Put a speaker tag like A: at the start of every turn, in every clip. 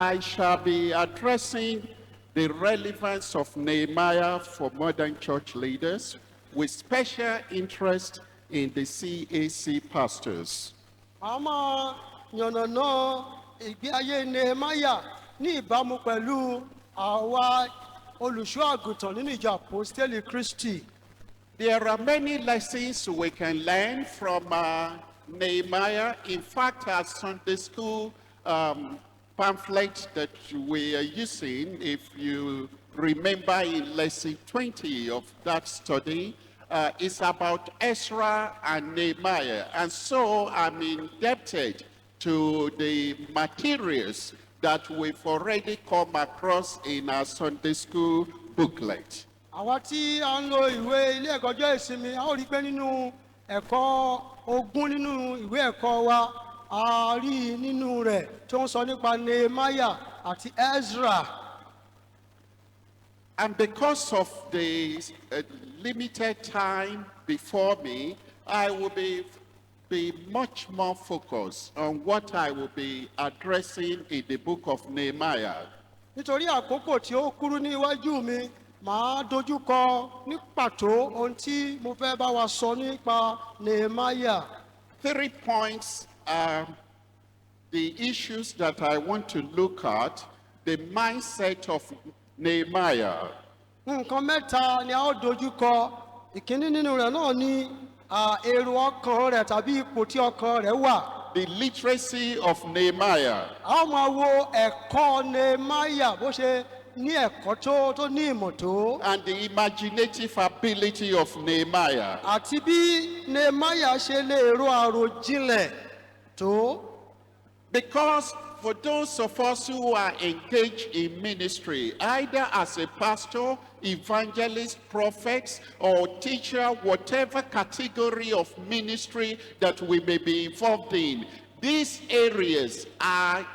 A: I shall be addressing the relevance of Nehemiah for modern church leaders with special interest in the CAC pastors.
B: Àmọ́ yànnàná ìgbé ayé Nehemiah ní ìbámu pẹ̀lú àwa olùṣọ́ àgùntàn nínú ìjọ Àpọ́stélì Kristi.
A: There are many lessons we can learn from Nehemiah. In fact, our Sunday school pamphlet that we are using, if you remember in lesson 20 of that study, is about Ezra and Nehemiah. And so I'm indebted to the materials that we've already come across in our Sunday school booklet.
B: Àwa tí a ń lo ìwé ilé ẹ̀kọ́ ọjọ́ ìsinmi, a ó rí pé nínú ẹ̀kọ́ ogún nínú ìwé ẹ̀kọ́ wa, a rí nínú rẹ̀ tí ó ń sọ nípa Nehemiah àti Ezra.
A: And because of the limited time before me, I will be much more focused on what I will be addressing in the book of Nehemiah.
B: Nítorí àkókò tí ó kúrú ní iwájú mi, màá dojú kọ ní pàtó ohun tí mo fẹ́ bá wa sọ nípa Nehemiah.
A: 3 points are the issues that I want to look at, the mindset of Nehemiah.
B: Nǹkan mẹ́ta ni a ó dojú kọ. Ìkíní nínú rẹ̀ náà ni èrò ọkàn rẹ̀ tàbí ipò tí ọkàn rẹ̀ wà.
A: The literacy of Nehemiah.
B: A ó máa wo ẹ̀kọ́ Nehemiah bó ṣe ní ẹ̀kọ́ tó ní ìmọ̀ tó.
A: And the imaginative ability of Nehemiah.
B: Àti bí Nehemiah ṣe lè ro àròjinlẹ̀ tó.
A: Because for those of us who are engaged in ministry, either as a pastor, evangelist, prophet, or teacher, whatever category of ministry that we may be involved in, these areas are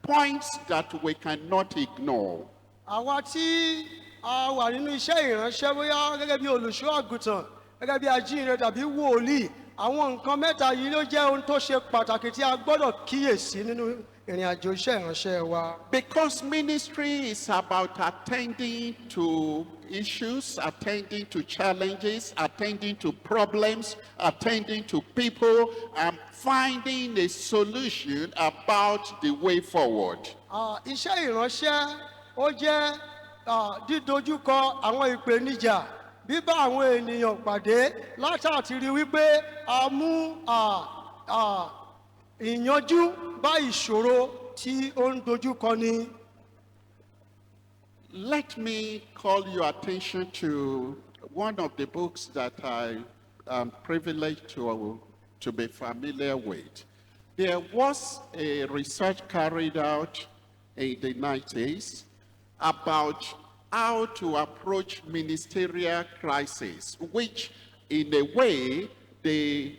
A: points that we cannot ignore.
B: Àwa tí a wà nínú iṣẹ́ ìránṣẹ́ bóyá gẹ́gẹ́ bí olùṣọ́ àgùntàn, gẹ́gẹ́ bí ajíhìnrere tàbí wòlíì, àwọn nǹkan mẹ́ta yìí ló jẹ́ ohun tó ṣe pàtàkì tí a gbọ́dọ̀ kíyèsí nínú ìrìn àjò iṣẹ́ ìránṣẹ́ wa.
A: Because ministry is about attending to issues, attending to challenges, attending to problems, attending to people, and finding a solution about the way forward.
B: Iṣẹ́ ìránṣẹ́ ó jẹ́ dídojúkọ àwọn ìpèníjà, bíbá àwọn ènìyàn pàdé látàtí rí wípé a mú ìyanjú bá ìṣòro tí ó ń dojúkọ ni.
A: Let me call your attention to one of the books that I am privileged to be familiar with. There was a research carried out in the 90s about how to approach ministerial crisis, which in a way the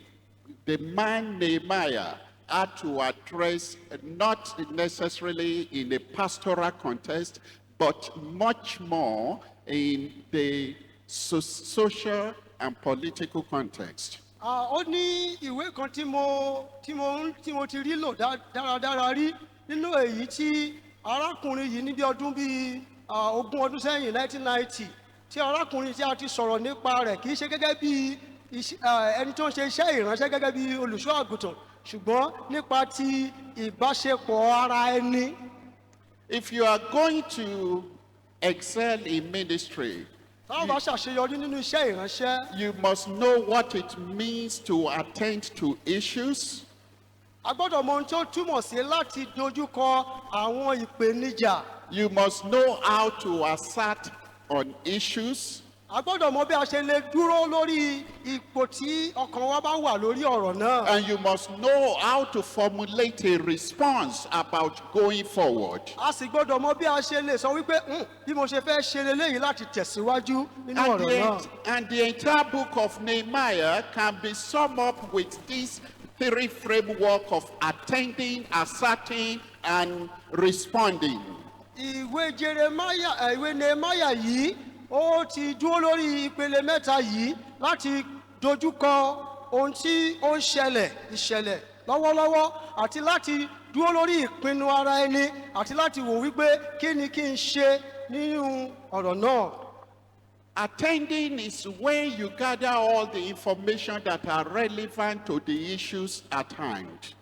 A: man Nehemiah had to address, not necessarily in a pastoral context, but much more in the social and political context.
B: Ó ní ìwé kan tí mo ti rí lò dáradára rí nínú èyí tí arákùnrin yìí níbi ọdún bíi 20 ọdún sẹ́yìn 1990 tí arákùnrin tí a ti sọ̀rọ̀ nípa rẹ̀ kì í ṣe gẹ́gẹ́ bí ẹni tó ń ṣe iṣẹ́ ìránṣẹ́ gẹ́gẹ́ bí olùṣọ́ àgùntàn, ṣùgbọ́n nípa ti ìbáṣepọ̀ ara ẹni.
A: If you are going to excel in ministry,
B: táwọn bá ṣàṣeyọrí nínú iṣẹ́ ìránṣẹ́,
A: you must know what it means to attend to issues.
B: a gbọ́dọ̀ mọ ohun tó túmọ̀ sí láti dojúkọ àwọn ìpèníjà.
A: You must know how to assert on issues.
B: A gbọ́dọ̀ mọ bí a ṣe lè dúró lórí ipò tí ọkàn wa bá wà lórí ọ̀rọ̀ náà.
A: And you must know how to formulate a response about going forward.
B: A sì gbọ́dọ̀ mọ bí a ṣe lè sọ wípé bí mo ṣe fẹ́ ṣe leléyìí láti tẹ̀síwájú nínú ọ̀rọ̀ náà.
A: And the entire book of Nehemiah can be summed up with this 3 framework of attending, asserting, and responding.
B: Ìwé Nehemiah yìí ó ti dúró lórí ìpele mẹ́ta yìí láti dojúkọ ohun tí ó ń ṣẹlẹ̀ ìṣẹ̀lẹ̀ lọ́wọ́lọ́wọ́ àti láti dúró lórí ìpinnu ara ẹni àti láti wò wípé kí ni kí n ṣe nínú ọ̀rọ̀ náà.
A: Attending is when you gather all the information that are relevant to the issues at hand.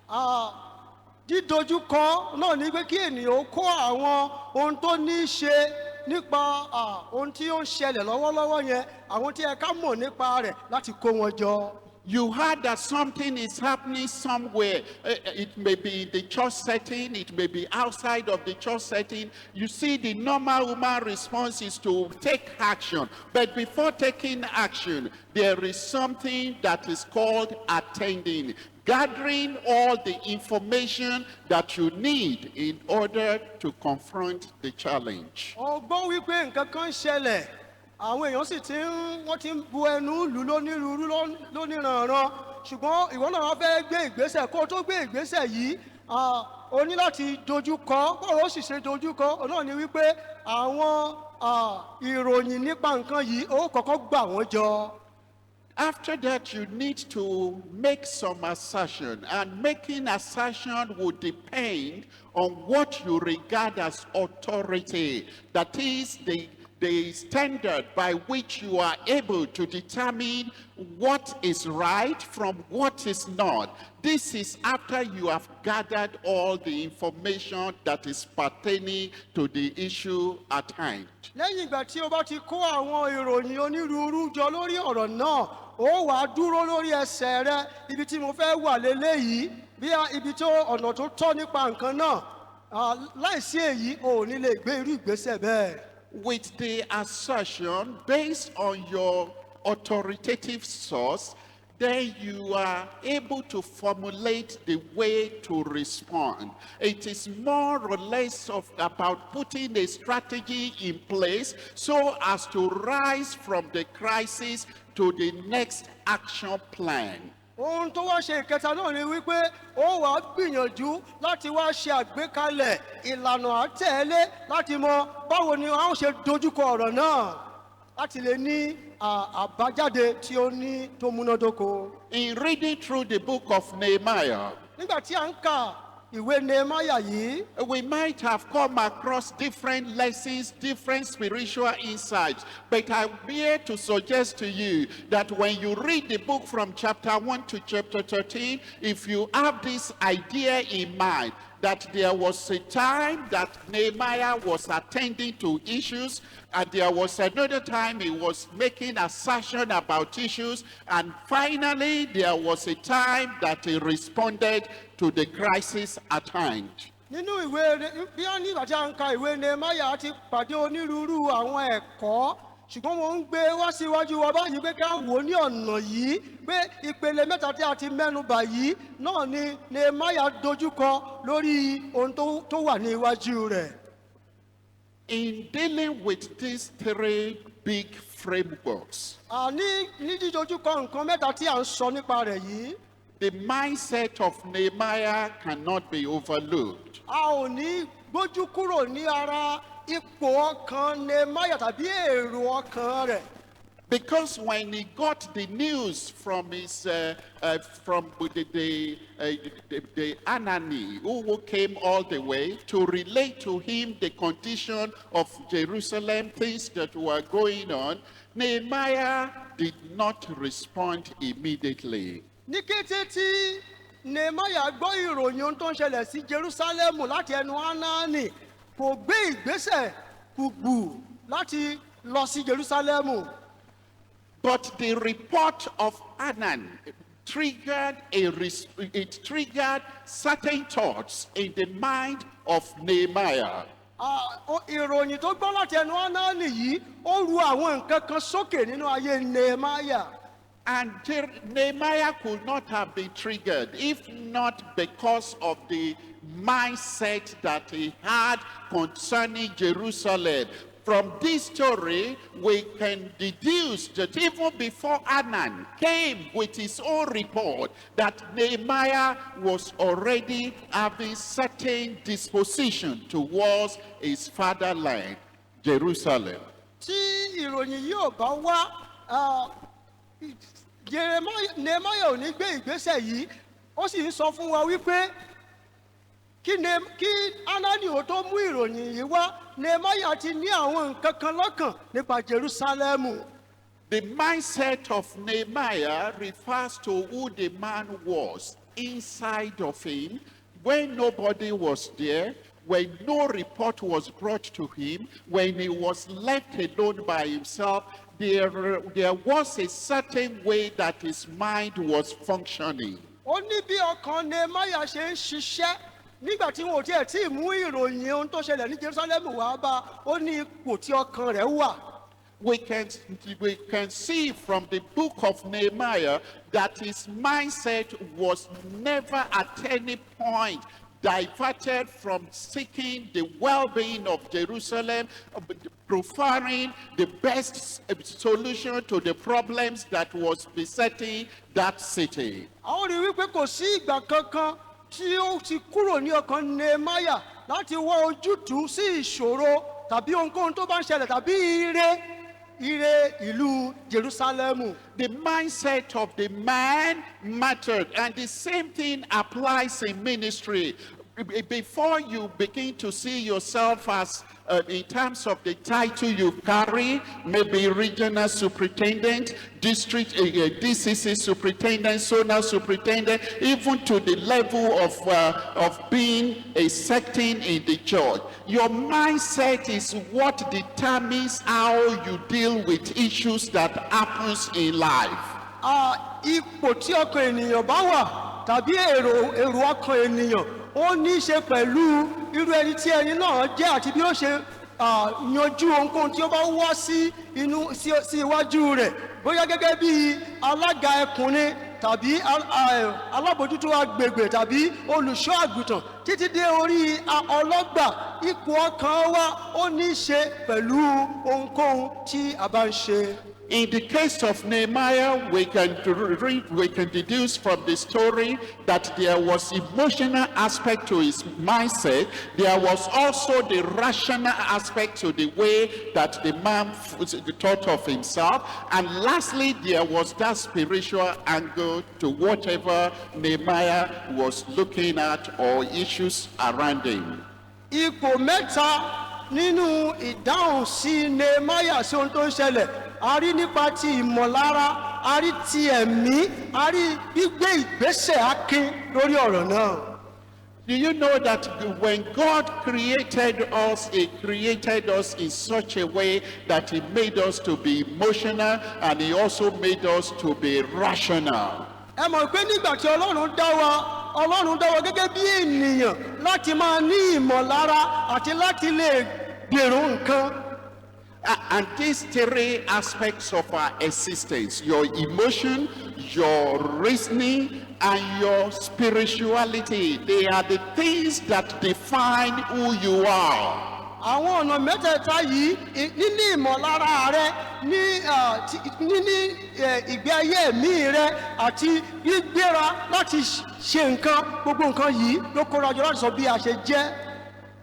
B: Dídojúkọ náà ni pé kí ènìyàn kó àwọn ohun tó ní í ṣe nípa ohun tí ó ń ṣẹlẹ̀ lọ́wọ́lọ́wọ́ yẹn, àwọn tí ẹ ká mọ̀ nípa rẹ̀ láti kó wọn jọ.
A: You heard that something is happening somewhere. It may be in the church setting, it may be outside of the church setting. You see, the normal human response is to take action. But before taking action, there is something that is called attending. Gathering all the information that you need in order to confront the challenge.
B: Ọgbọ́n wípé nǹkan kan ṣẹlẹ̀, àwọn èèyàn sì wọ́n ti ń bu ẹnu lù lónírúurú lóníranran, ṣùgbọ́n ìwọ náà wá fẹ́ gbé ìgbésẹ̀. Kó o tó gbé ìgbésẹ̀ yìí, o ní láti dojúkọ. Báwo ó sì ṣe dojúkọ? Náà ni wípé àwọn ìròyìn nípa nǹkan yìí ó kọ́kọ́ gbà wọ́n jọ.
A: After that, you need to make some assertion, and making assertion will depend on what you regard as authority. That is the standard by which you are able to determine what is right from what is not. This is after you have gathered all the information that is pertaining to the issue at hand.
B: Lẹ́yìn ìgbà tí o bá ti kó àwọn ìròyìn onírúurú jọ lórí ọ̀rọ̀ náà, ó wá dúró lórí ẹsẹ̀ rẹ. Ibi tí mo fẹ́ wà leléyìí, bí ibi tó ọ̀nà tó tọ́ nípa nǹkan náà, láìsí èyí o ò ní lè gbé irú ìgbésẹ̀ bẹ́ẹ̀.
A: With the assertion based on your authoritative source, then you are able to formulate the way to respond. It is more or less about putting a strategy in place so as to rise from the crisis to the next action plan.
B: Ohun tó wá ṣe ìkẹta náà ni wípé ó wá gbìyànjú láti wá ṣe àgbékalẹ̀ ìlànà àtẹ̀lé láti mọ báwo ni a ó ṣe dojúkọ ọ̀rọ̀ náà láti lè ní àbájáde tí ó ní tó múnádóko.
A: In reading through the book of Nehemiah,
B: nígbà tí a ń kà ìwé Nehemiah yìí,
A: we might have come across different lessons, different spiritual insights, but I'm here to suggest to you that when you read the book from chapter 1 to chapter 13, if you have this idea in mind, that there was a time that Nehemiah was attending to issues, and there was another time he was making assertion about issues, and finally there was a time that he responded to the crisis at hand.
B: Nínú ìwé bí a ní ìgbà tí a ń ka ìwé Nehemiah ti pàdé onírúurú àwọn ẹ̀kọ́, ṣùgbọ́n mo ń gbé wá síwájú wa báyìí pé ká wò ní ọ̀nà yìí pé ìpele mẹ́ta tí a ti mẹ́nu bà yìí náà ni Nehemiah dojúkọ lórí ohun tó wà ní iwájú rẹ̀.
A: In dealing with these three big frameworks,
B: ní dídojúkọ nǹkan mẹ́ta tí a ń sọ nípa rẹ̀ yìí,
A: the mindset of Nehemiah cannot be overlooked.
B: A ò ní gbójú kúrò ní ara ipò ọkàn Nehemiah tàbí èrò ọkàn rẹ̀.
A: Because when he got the news from his from the Anani, who came all the way to relate to him the condition of Jerusalem, things that were going on, Nehemiah did not respond immediately.
B: Ní kété tí Nehemiah gbọ́ ìròyìn ohun tó ń ṣẹlẹ̀ sí Jerusalem láti ẹnu Anani, kò gbé ìgbésẹ̀ gbùgbù láti lọ sí Jerusalem.
A: But the report of Anan triggered certain thoughts in the mind of Nehemiah.
B: Ìròyìn tó gbọ́ láti ẹnu Anani yìí, ó ru àwọn nǹkan kan sókè nínú ayé Nehemiah.
A: And Nehemiah could not have been triggered if not because of the mindset that he had concerning Jerusalem. From this story, we can deduce that even before Anan came with his own report, that Nehemiah was already having certain disposition towards his fatherland, Jerusalem.
B: Tí ìròyìn yóò bá wá, Nehemiah ò ní gbé ìgbésẹ̀ yìí, ó sì ń sọ fún wa wípé kí Anani ò tó mú ìròyìn yìí wá, Nehemiah ti ní àwọn nǹkan kan lọ́kàn nípa Jerúsálẹ́mù.
A: The mindset of Nehemiah refers to who the man was inside of him when nobody was there, when no report was brought to him, when he was left alone by himself. There was a certain way that his mind was functioning.
B: Ó ní bí ọkàn Nehemiah ṣe ń ṣiṣẹ́ nígbà tí wọn ò tiẹ̀ tí ì mú ìròyìn ohun tó ṣẹlẹ̀ ní Jerusalem wá bá, ó ní ipò tí ọkàn rẹ̀ wà.
A: We can see from the book of Nehemiah that his mindset was never at any point diverted from seeking the well-being of Jerusalem, preferring the best solution to the problems that was besetting that city.
B: Àwọn rí wípé kò sí ìgbà kankan tí ó ti kúrò ní ọkàn Nehemiah láti wá ojútùú sí ìṣòro tàbí ohunkóhun tó bá ń ṣẹlẹ̀ tàbí ire ìlú Jerusalem.
A: The mindset of the man mattered, and the same thing applies in ministry. Before you begin to see yourself as in terms of the title you carry, maybe regional superintendent, district DCC superintendent, zonal superintendent, even to the level of being a secting in the church, your mindset is what determines how you deal with issues that happens in life.
B: Ipò tí ọkàn ènìyàn bá wà tàbí èrò ọkàn ènìyàn ó ní í ṣe pẹ̀lú irú ẹni tí ẹni náà jẹ́ àti bí ó ṣe yanjú ohunkóhun tí ó bá wá sí iwájú rẹ̀, bóyá gẹ́gẹ́ bí alága ẹkùn ni tàbí alábòjútó agbègbè tàbí olùṣọ́ àgùntàn títí dé orí ọlọ́gbà. Ipò ọkàn wa ó ní í ṣe pẹ̀lú ohunkóhun tí a bá ń ṣe.
A: In the case of Nehemiah, we can deduce from the story that there was emotional aspect to his mindset. There was also the rational aspect to the way that the man thought of himself. And lastly, there was that spiritual angle to whatever Nehemiah was looking at or issues around him.
B: Ipò mẹ́ta nínú ìdáhùn sí Nehemiah sí ohun tó ń ṣẹlẹ̀. A rí nípa ti ìmọ̀lára, a rí ti ẹ̀mí, a rí gbígbé ìgbésẹ̀ akin lórí ọ̀rọ̀ náà.
A: Do you know that when God created us, He created us in such a way that He made us to be emotional and He also made us to be rational?
B: Ẹ mọ̀ pé nígbà tí Ọlọ́run dá wa gẹ́gẹ́ bí ènìyàn láti máa ní ìmọ̀lára àti láti lè gbèrò nǹkan.
A: And these three aspects of our existence, your emotion, your reasoning, and your spirituality, they are the things that define who you are.
B: Àwọn ọ̀nà mẹ́tẹ̀ẹ̀ta yìí níní ìmọ̀lára rẹ, níní ìgbé ayé ẹ̀mí rẹ àti gbígbéra láti ṣe nǹkan, gbogbo nǹkan yìí ló kóra jọ láti sọ bí a ṣe jẹ́.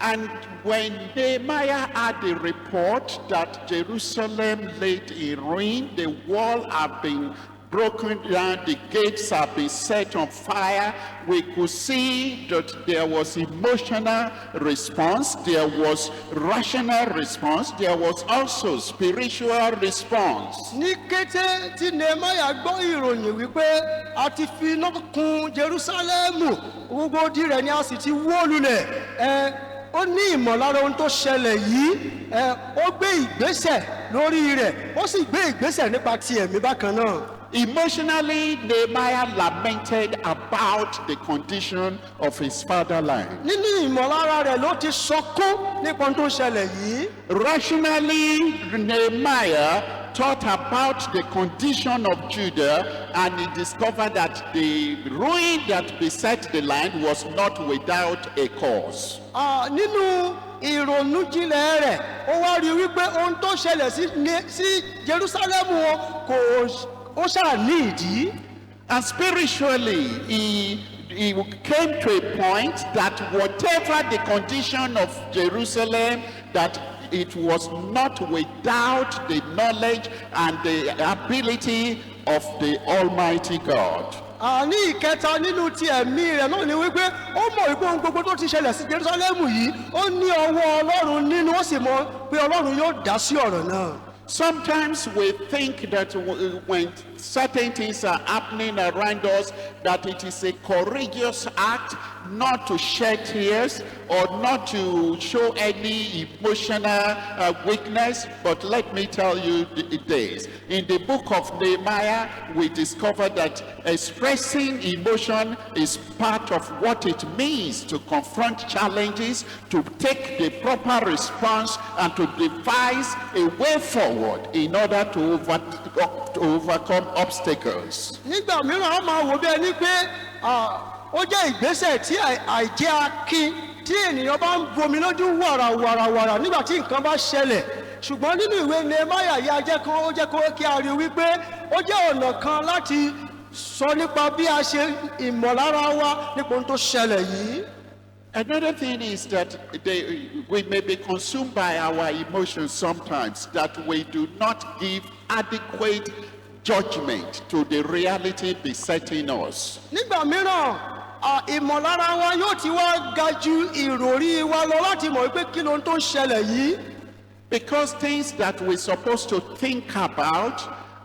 B: And
A: when Nehemiah had the report that Jerusalem lay in ruin, the wall had been broken down, the gates have been set on fire, we could see that there was emotional response, there was rational response, there was also spiritual response.
B: Ní kété tí Nehemiah gbọ́ ìròyìn wípé a ti fi iná kún Jerusalem, gbogbo odi rẹ̀ ni a sì ti wó lulẹ̀, ó ní ìmọ̀lára ohun tó ṣẹlẹ̀ yìí, ó gbé ìgbésẹ̀ lórí rẹ̀, ó sì gbé ìgbésẹ̀ nípa ti ẹ̀mí bákan náà.
A: Emotionally, Nehemiah lamented about the condition of his fatherland.
B: Nínú ìmọ̀lára rẹ̀ ló ti sọkún nípa ohun tó ṣẹlẹ̀ yìí.
A: Rationally, Nehemiah thought about the condition of Judah, and he discovered that the ruin that beset the land was not without a cause.
B: Nínú ìrònújinlẹ̀ rẹ̀, ó wá rí wípé ohun tó ṣẹlẹ̀ sí Jerusalem ó ṣáà ní ìdí.
A: And spiritually, he came to a point that whatever the condition of Jerusalem, that it was not without the knowledge and the ability of the Almighty God.
B: ní ìkẹta nínú ti ẹ̀mí rẹ̀ náà ni wípé ó mọ̀ wípé ohun gbogbo tó ti ṣẹlẹ̀ sí Jerúsálẹ́mù yìí ó ní ọwọ́ Ọlọ́run nínú, ó sì mọ̀ pé Ọlọ́run yóò dá sí ọ̀rọ̀ náà.
A: Sometimes we think that when certain things are happening around us, that it is a courageous act not to shed tears or not to show any emotional weakness. But let me tell you this. In the book of Nehemiah, we discover that expressing emotion is part of what it means to confront challenges, to take the proper response, and to devise a way forward in order to overcome obstacles.
B: Nígbà mìíràn a máa wò bí ẹni pé ó jẹ́ ìgbésẹ̀ tí àìjẹ́ akin tí ènìyàn bá ń bomi lójú wàràwàràwàrà nígbà tí nǹkan bá ṣẹlẹ̀. Ṣùgbọ́n nínú ìwé Nehemiah yìí ó jẹ́ kí a rí wípé ó jẹ́ ọ̀nà kan láti sọ nípa bí a ṣe ìmọ̀lára wa nípa ohun tó ṣẹlẹ̀ yìí.
A: Another thing is that we may be consumed by our emotions sometimes, that we do not give adequate judgment to the reality besetting us.
B: Nígbà mìíràn ìmọ̀lára wa yóò ti wá ga ju ìròrí wa lọ láti mọ̀ wípé kí ló ń tó ṣẹlẹ̀ yìí.
A: Because things that we're supposed to think about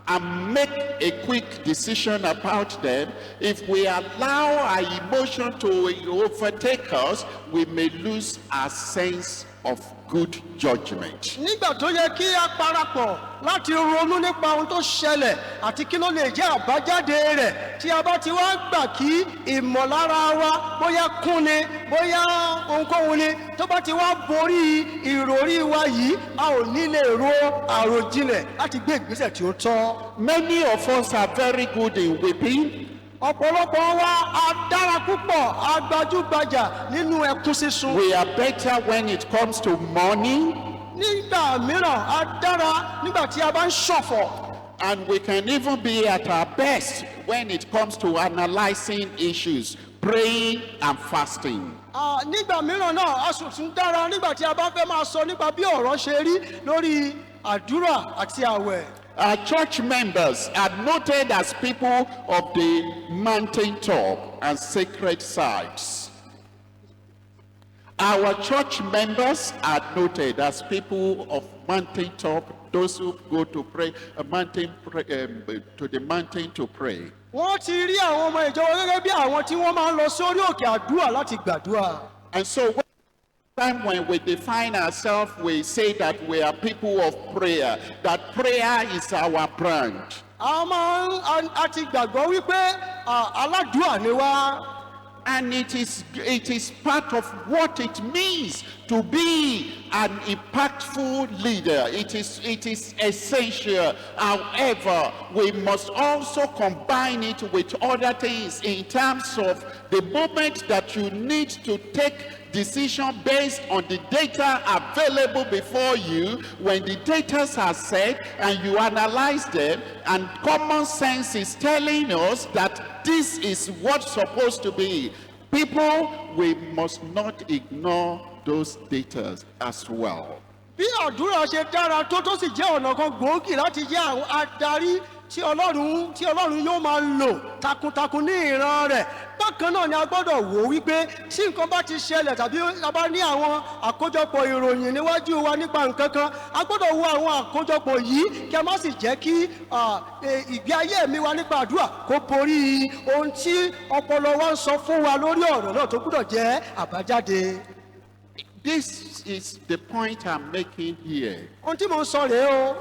A: and make a quick decision about them, if we allow our emotion to overtake us, we may lose our sense of good judgment.
B: Nígbà tó yẹ kí a parapọ̀ láti ronú nípa ohun tó ṣẹlẹ̀ àti kí ló lè jẹ́ àbájáde rẹ̀, tí a bá ti wá gbà kí ìmọ̀lára wa bóyá kún ni bóyá ohunkóhun ni tó bá ti wá borí ìròrí wa yìí, a ò ní lè ro àròjinlẹ̀ láti gbé ìgbésẹ̀ tí ó tọ́.
A: Many of us are very good in weeping.
B: Ọ̀pọ̀lọpọ̀ wa a dára púpọ̀, a gbajúgbajà nínú ẹkún sísun.
A: We are better when it comes to mourning.
B: Nígbà mìíràn a dára nígbà tí a bá ń ṣọ̀fọ̀.
A: And we can even be at our best when it comes to analyzing issues, praying and fasting.
B: Nígbà mìíràn náà a sì tún dára nígbà tí a bá fẹ́ máa sọ nípa bí ọ̀rọ̀ ṣe rí lórí àdúrà àti àwẹ̀.
A: Our church members are noted as people of the mountaintop and sacred sites. Our church members are noted as people of mountaintop, those who go to pray, to the mountain to pray.
B: Wọ́n ti rí àwọn ọmọ ìjọ gẹ́gẹ́ bí àwọn tí wọ́n máa ń lọ sórí òkè àdúrà láti gbàdúrà.
A: And so when we define ourselves, we say that we are people of prayer, that prayer is our brand.
B: A ti gbàgbọ́ wípé aládùúà ni wá.
A: And it is part of what it means to be an impactful leader. It is essential. However, we must also combine it with other things in terms of the moment that you need to take decision based on the data available before you. When the data are set and you analyze them, and common sense is telling us that this is what's supposed to be. People, we must not ignore those data as well.
B: Bí àdúrà ṣe dára tó sì jẹ́ ọ̀nà kan gbòógì láti jẹ́ àwọn adarí tí Ọlọ́run yóò máa lò takuntakun ní ìran rẹ̀. Bákan náà ni a gbọ́dọ̀ wò wípé tí nǹkan bá ti ṣẹlẹ̀ tàbí a bá ní àwọn àkójọpọ̀ ìròyìn níwájú wa nípa nǹkan kan, a gbọ́dọ̀ wo àwọn àkójọpọ̀ yìí kí a má sì jẹ́ kí ìgbé ayé mi wa nípa àdúrà kó borí ohun tí ọpọlọ wa ń sọ fún wa lórí ọ̀rọ̀ náà tó gbọ́dọ̀ jẹ́ àbájáde.
A: This is the point I'm making here.
B: Ohun tí mo ń sọ rèé o.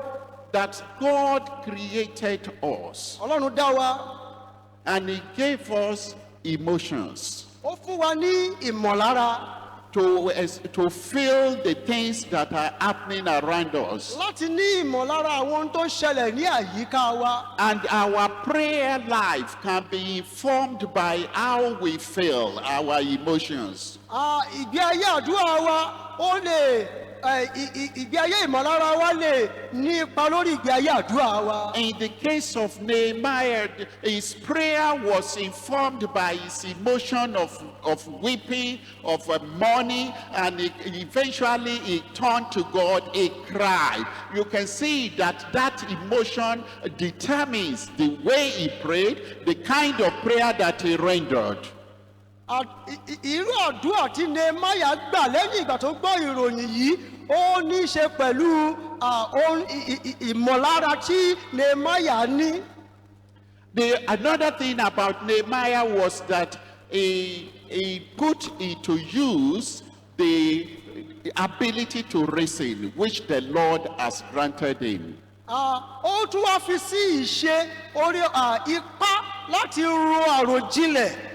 A: That God created us.
B: Ọlọ́run dá wa.
A: And He gave us emotions.
B: Ó fún wa ní ìmọ̀lára.
A: To feel the things that are happening around us.
B: Láti ní ìmọ̀lára àwọn ohun tó ń ṣẹlẹ̀ ní àyíká wa.
A: And our prayer life can be informed by how we feel, our emotions.
B: Ìgbé ayé àdúrà wa ó lè ìgbé ayé ìmọ̀lára wa lè ní ipa lórí ìgbé ayé àdúrà wa.
A: In the case of Nehemiah, his prayer was informed by his emotion of weeping, of mourning, and eventually he turned to God, he cried. You can see that emotion determines the way he prayed, the kind of prayer that he rendered.
B: Irú àdúrà tí Nehemiah gbà lẹ́yìn ìgbà tó gbọ́ ìròyìn yìí ó ní í ṣe pẹ̀lú ìmọ̀lára tí Nehemiah ní.
A: Another thing about Nehemiah was that he put into use the ability to reason, which the Lord has granted him.
B: Ó tún wá fi sí ìṣe orí ipá láti ro àròjinlẹ̀.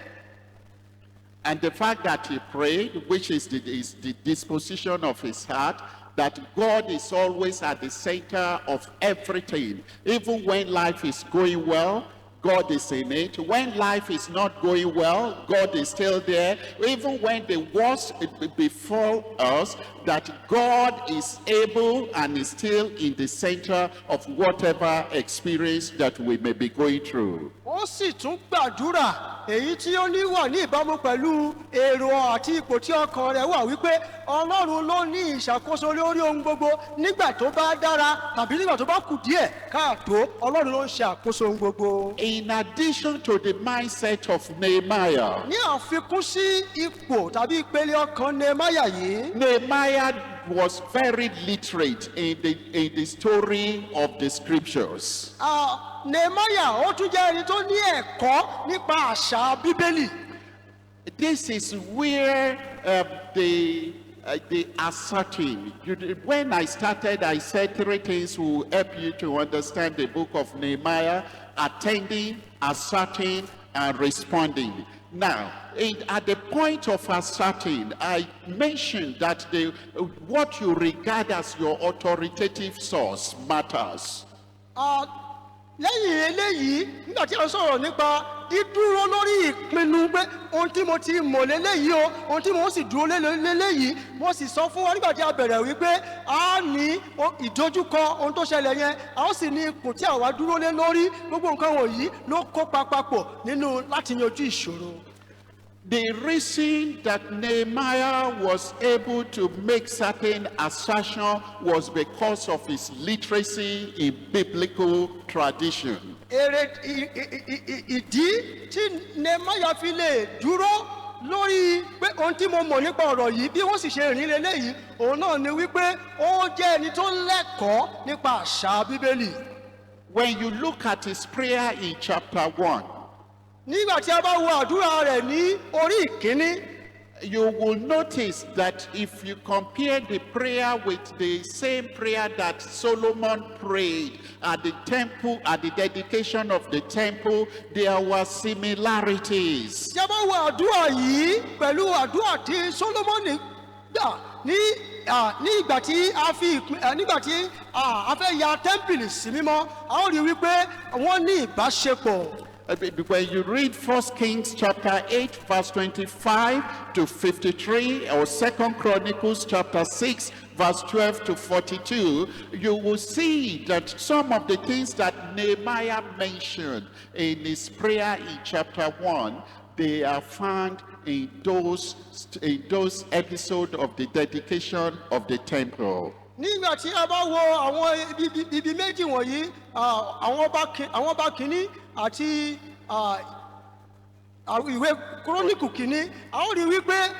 A: And the fact that he prayed, which is the disposition of his heart, that God is always at the center of everything. Even when life is going well, God is in it. When life is not going well, God is still there. Even when the worst befall us, that God is able and is still in the center of whatever experience that we may be going through.
B: Ó sì tún gbàdúrà èyí tí ó ní wà ní ìbámu pẹ̀lú èrò àti ipò tí ọkàn rẹ̀ wà wípé Ọlọ́run ló ní ìṣàkóso lórí ohun gbogbo nígbà tó bá dára tàbí nígbà tó bá kù díẹ̀ káàtó Ọlọ́run ló ń ṣe àkóso ohun gbogbo.
A: In addition to the mindset of Nehemiah,
B: ní àfikún sí ipò tàbí ìpele ọkàn Nehemiah yìí.
A: Nehemiah was very literate in the story of the scriptures.
B: Nehemiah ó tún jẹ́ ẹni tó ní ẹ̀kọ́ nípa àṣà Bíbélì.
A: This is where the asserting. When I started, I said 3 things will help you to understand the book of Nehemiah: attending, asserting, and responding. Now, at the point of asserting, I mentioned that what you regard as your authoritative source matters.
B: Lẹ́yìn eléyìí nígbà tí a sọ̀rọ̀ nípa dídúró lórí ìpinnu pé ohun tí mo ti mọ̀ léléyìí o ohun tí mo sì dúró léléyìí mo sì sọ fún wa nígbà tí a bẹ̀rẹ̀ wípé a ní ìdojúkọ ohun tó ṣẹlẹ̀ yẹn a ó sì ní ipò tí àwa dúró lé lórí gbogbo nǹkan wọ̀nyí ló kópa papọ̀ nínú láti yanjú ìṣòro.
A: The reason that Nehemiah was able to make certain assertion was because of his literacy in biblical tradition.
B: Ìdí tí Nehemiah fi lè dúró lórí pé ohun tí mo mọ̀ nípa ọ̀rọ̀ yìí bí wọ́n sì ṣe rìn lélẹ́yìí òun náà ni wípé ó jẹ́ ẹni tó lẹ́kọ̀ọ́ nípa àṣà Bíbélì.
A: When you look at his prayer in chapter 1,
B: nígbà tí a bá wo àdúrà rẹ̀ ní orí ìkíní,
A: you will notice that if you compare the prayer with the same prayer that Solomon prayed at the temple, at the dedication of the temple, there were similarities.
B: tí a bá wo àdúrà yìí pẹ̀lú àdúrà tí Solomoni gbà ní ìgbà tí a fẹ́ ya tẹ́ḿpìlì sí mímọ́ a ó rí wípé wọ́n ní ìbáṣepọ̀.
A: When you read 1 Kings chapter 8 verse 25 to 53 or 2 Chronicles chapter 6 verse 12 to 42, you will see that some of the things that Nehemiah mentioned in his prayer in chapter 1, they are found in those episodes of the dedication of the temple.
B: Nígbà tí a bá wo àwọn ibi méjì wọ̀nyí àwọn ọba kìíní àti ìwé kúrónìkù kìíní a ó rí wípé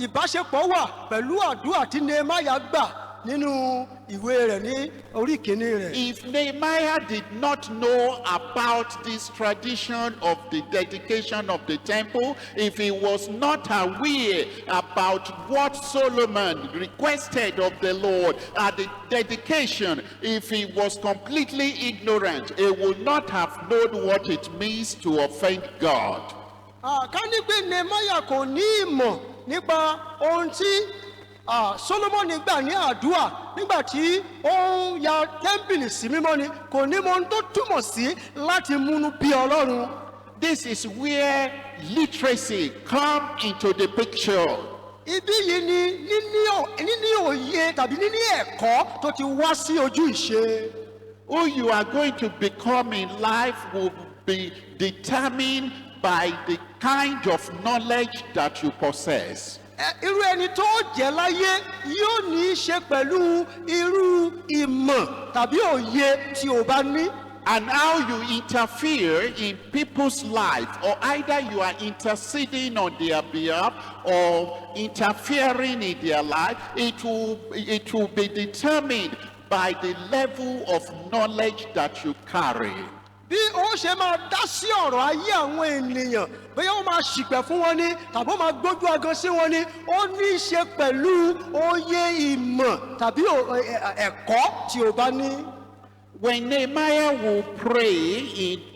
B: ìbáṣepọ̀ wà pẹ̀lú àdúrà tí Nehemiah gbà nínú ìwé rẹ̀ ní orí kìíní rẹ̀.
A: If Nehemiah did not know about this tradition of the dedication of the temple, if he was not aware about what Solomon requested of the Lord at the dedication, if he was completely ignorant, he would not have known what it means to offend God.
B: Ká ní pé Nehemiah kò ní ìmọ̀ nípa ohun tí Solomoni gbà ní àdúrà nígbà tí ó ń ya tẹ́ḿpìlì sí mímọ́ ni kò ní mọ ohun tó túmọ̀ sí láti múnú bí Ọlọ́run.
A: This is where literacy come into the picture.
B: Ibi yìí ni níní òye tàbí níní ẹ̀kọ́ tó ti wá sí ojú ìṣe.
A: Who you are going to become in life will be determined by the kind of knowledge that you possess.
B: Irú ẹni tó jẹ́ láyé yóò ní í ṣe pẹ̀lú irú ìmọ̀ tàbí òye tí o bá ní.
A: And how you interfere in people's life, or either you are interceding on their behalf or interfering in their life, it will be determined by the level of knowledge that you carry.
B: Bí ó ṣe máa dá sí ọ̀rọ̀ ayé àwọn ènìyàn, bóyá ó máa ṣìpẹ̀ fún wọn ni tàbí ó máa gbójú agan sí wọn ni, ó ní í ṣe pẹ̀lú òye ìmọ̀ tàbí ẹ̀kọ́ tí o bá ní.
A: When Nehemiah will pray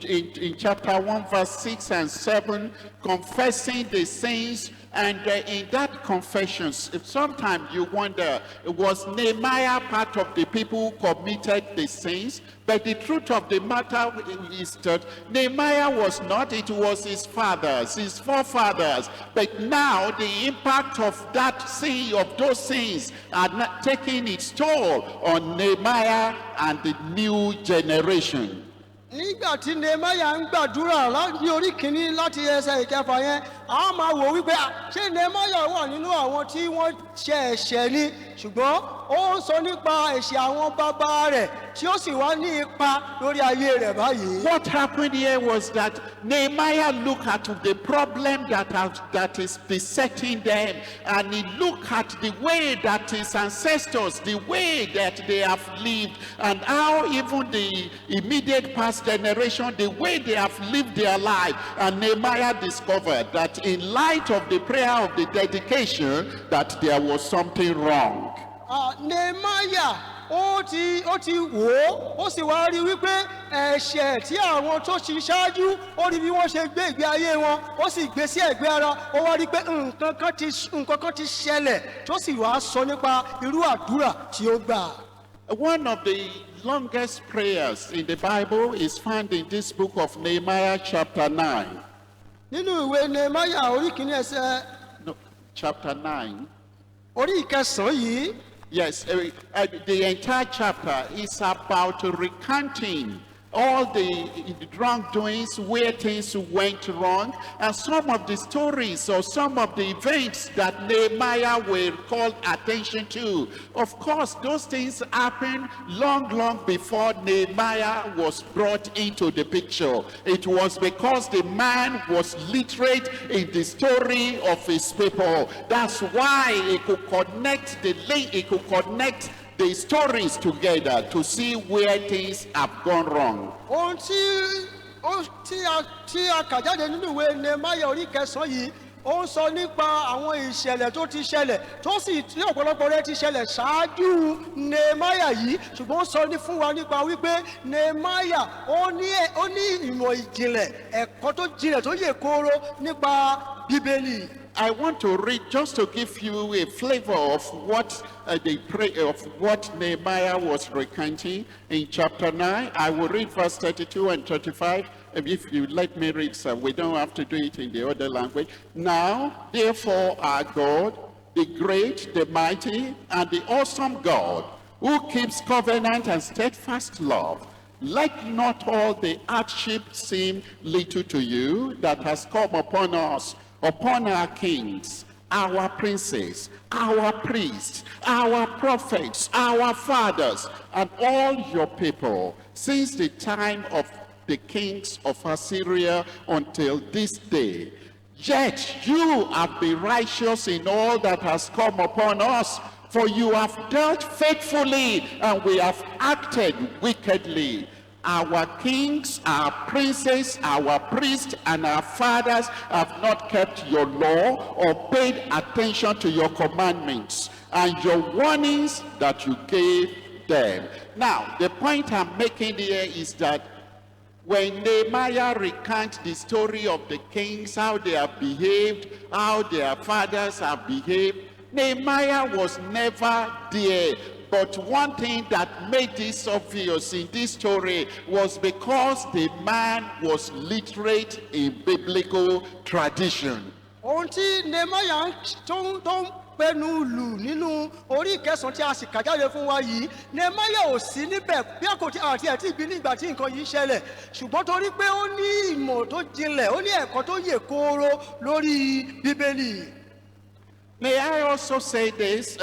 A: in chapter 1 verse 6 and 7, confessing the sins, and in that confession, sometimes you wonder, was Nehemiah part of the people who committed the sins? But the truth of the matter is that Nehemiah was not, it was his fathers, his forefathers. But now the impact of that sin, of those sins, are not taking its toll on Nehemiah and the new generation.
B: Nígbà tí Nehemiah ń gbàdúrà ní orí kìíní láti ẹsẹ̀ ìkẹfà yẹn, a máa wò wípé ṣé Nehemiah wà nínú àwọn tí wọ́n ṣe ẹ̀ṣẹ̀ ni, ṣùgbọ́n ó ń sọ nípa ẹ̀ṣẹ̀ àwọn bàbá rẹ̀ tí ó sì wá ní ipa lórí ayé rẹ̀ báyìí.
A: What happened here was that Nehemiah looked at the problem that is besetting them, and he looked at the way that his ancestors, the way that they have lived, and how even the immediate past generation, the way they have lived their life. And Nehemiah discovered that in light of the prayer of the dedication, that there was something wrong.
B: Nehemiah ó ti wò ó sì wá rí wípé ẹ̀ṣẹ̀ tí àwọn tó ti ṣáájú, ó rí bí wọ́n ṣe gbé ìgbé ayé wọn, ó sì gbé sí ẹ̀gbẹ́ ara, ó wá rí pé nǹkan kan ti ṣẹlẹ̀ tó sì wá sọ nípa irú àdúrà tí ó gbà.
A: One of the longest prayers in the Bible is found in this book of Nehemiah chapter 9.
B: Nínú ìwé Nehemiah orí kìíní ẹsẹ̀.
A: No, chapter 9.
B: Orí ìkẹsàn-án yìí.
A: Yes, the entire chapter is about recanting all the wrongdoings, where things went wrong, and some of the stories or some of the events that Nehemiah will call attention to. Of course, those things happened long before Nehemiah was brought into the picture. It was because the man was literate in the story of his people. That's why he could connect the stories together to see where things have gone wrong.
B: Ohun tí a kà jáde nínú ìwé Nehemiah orí kẹsàn-án yìí, ó ń sọ nípa àwọn ìṣẹ̀lẹ̀ tó ti ṣẹlẹ̀, tó sì tí ọ̀pọ̀lọpọ̀ rẹ̀ ti ṣẹlẹ̀ ṣáájú Nehemiah yìí, ṣùgbọ́n ó sọ fún wa nípa wípé Nehemiah ó ní ìmọ̀ ìjìnlẹ̀, ẹ̀kọ́ tó jinlẹ̀ tó yè kooro nípa Bíbélì.
A: I want to read just to give you a flavor of what what Nehemiah was recanting in chapter 9. I will read verse 32 and 35. If you let me read, sir, we don't have to do it in the other language. Now, therefore, our God, the great, the mighty, and the awesome God, who keeps covenant and steadfast love, let not all the hardship seem little to you that has come upon us, upon our kings, our princes, our priests, our prophets, our fathers, and all your people, since the time of the kings of Assyria until this day. Yet you have been righteous in all that has come upon us, for you have dealt faithfully, and we have acted wickedly. Our kings, our princes, our priests, and our fathers have not kept your law or paid attention to your commandments and your warnings that you gave them. Now, the point I'm making here is that when Nehemiah recounts the story of the kings, how they have behaved, how their fathers have behaved, Nehemiah was never there. But one thing that made this obvious in this story was because the man was literate in biblical tradition.
B: Ohun tí Nehemiah tó pẹnu lù nínú orí ìkẹsàn tí a sì kà jáde fún wa yìí. Nehemiah ò sí níbẹ̀ bí àkótí àti ẹ̀ tí ìbí nígbà tí nǹkan yìí ṣẹlẹ̀, ṣùgbọ́n torí pé ó ní ìmọ̀ tó jinlẹ̀, ó ní ẹ̀kọ́ tó yè kooro lórí Bíbélì.
A: May I also say this,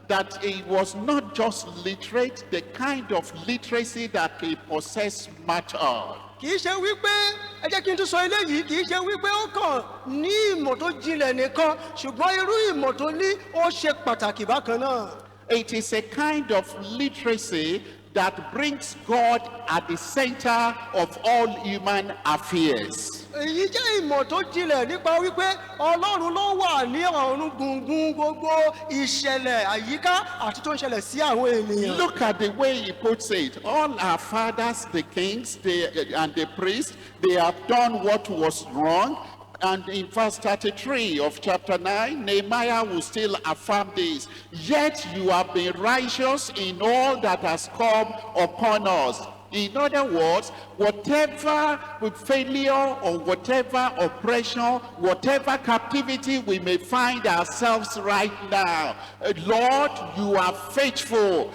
A: that he was not just literate, the kind of literacy that he possessed mattered.
B: Kìí ṣe wípé, ẹ jẹ́ kí n tún sọ eléyìí, kìí ṣe wípé ó kàn ní ìmọ̀ tó jinlẹ̀ nìkan, ṣùgbọ́n irú ìmọ̀ tó ní ó ṣe pàtàkì bákan náà.
A: It is a kind of literacy that brings God at the center of all human affairs.
B: Èyí jẹ́ ìmọ̀ tó jinlẹ̀ nípa wípé Ọlọ́run ló wà ní ọ̀run gbùngbùn gbogbo ìṣẹ̀lẹ̀ àyíká àti tó ń ṣẹlẹ̀ sí àwọn ènìyàn.
A: Look at the way he puts it. All our fathers, the kings and the priests, they have done what was wrong. And in verse 33 of chapter 9, Nehemiah will still affirm this. Yet you have been righteous in all that has come upon us. In other words, whatever failure or whatever oppression, whatever captivity we may find ourselves right now, Lord, you are faithful.